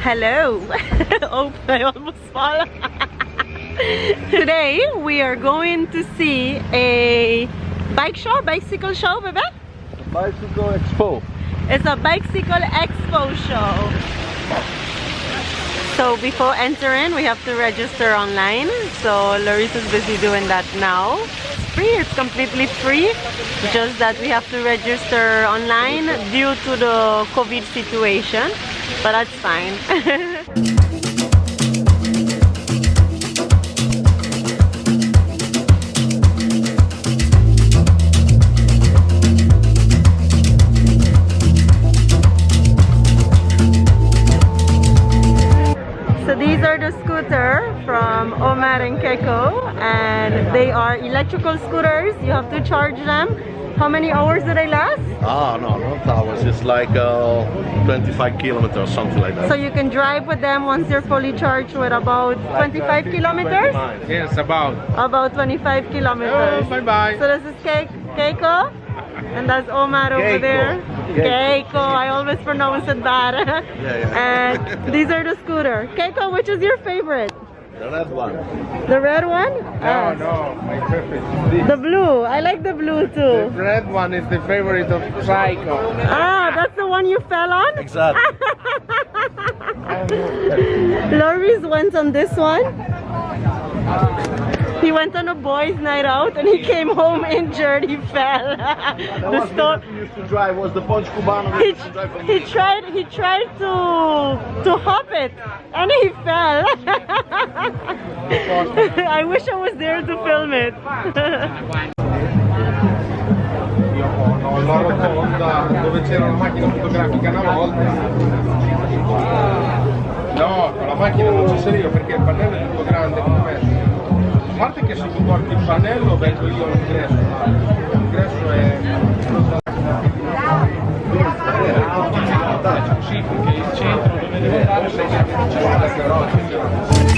Hello! Oh, I almost fall. Today we are going to see a bicycle show, baby? Bicycle expo. It's a bicycle expo show. So before entering, we have to register online. So Larissa's busy doing that now. It's free, it's completely free. Just that we have to register online due to the COVID situation. But that's fine. So these are the scooters from Omar and Keiko, and they are electrical scooters. You have to charge them. How many hours do they last? Ah, no, not hours. It's like 25 kilometers, something like that. So you can drive with them once you're fully charged with about 25 kilometers? Yes, about. About 25 kilometers. Oh, bye-bye. So this is Keiko, and that's Omar over there. Keiko, I always pronounce it bad. And these are the scooters. Keiko, which is your favorite? The red one. The red one? No, my favorite is this. The blue. I like the blue too. The red one is the favorite of Psycho. Ah, that's the one you fell on? Exactly. Loris went on this one. He went on a boys' night out and he came home injured. He fell. The store. He used to drive was the Punch Cubano. He tried to hop it and he fell. I wish I was there to film it. La rotonda dove c'era una macchina fotografica una volta. No, con la macchina non ci salivo perché il pannello è tutto grande come me. A parte che se tu porti il pannello vengo io all'ingresso, ma l'ingresso è... Sì, perché il centro dove devo andare sei che c'è la carrozza.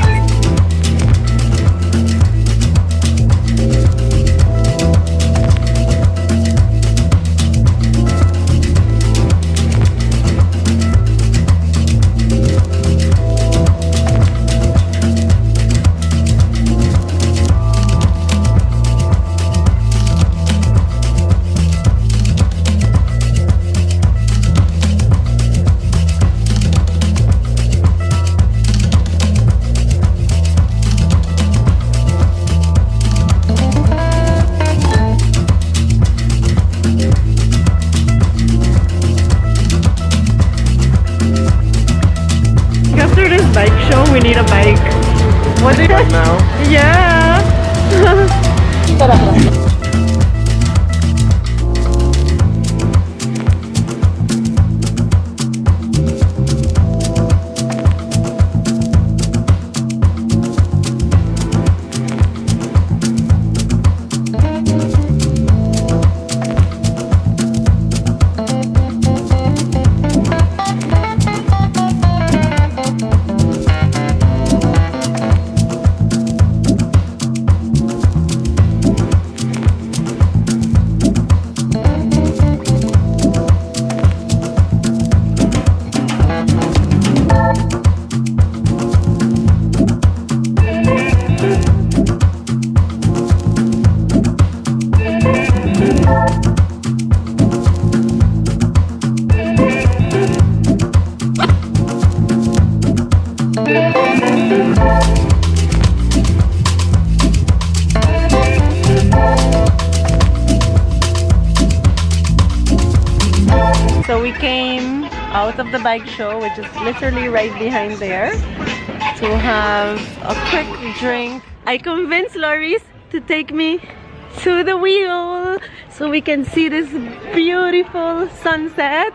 After this bike show, we need a bike. What do you now? Yeah. So we came out of the bike show, which is literally right behind there, to have a quick drink. I convinced Loris to take me to the wheel so we can see this beautiful sunset.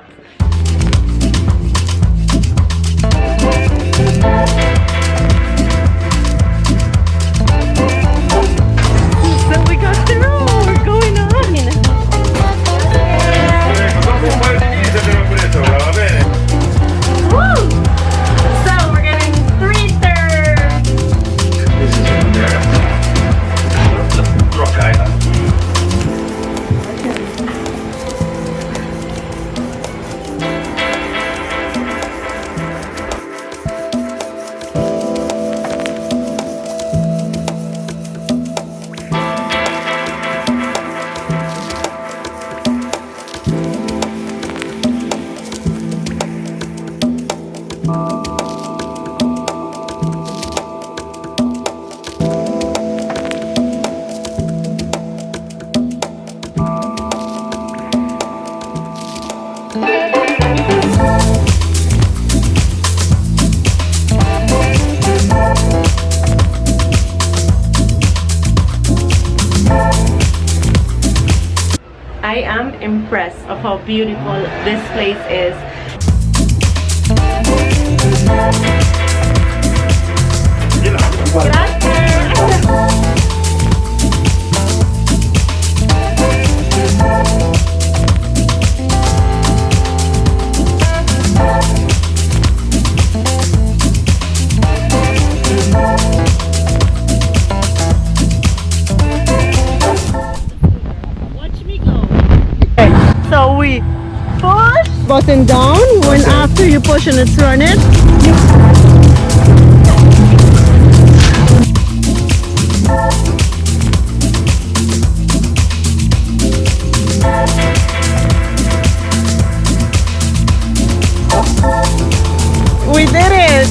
So we got through, we're going on. Woo! So we're getting 3 turns. This is Rock Island. I am impressed of how beautiful this place is. Watch me go. So we push button down. When after you push and it's running, we did it.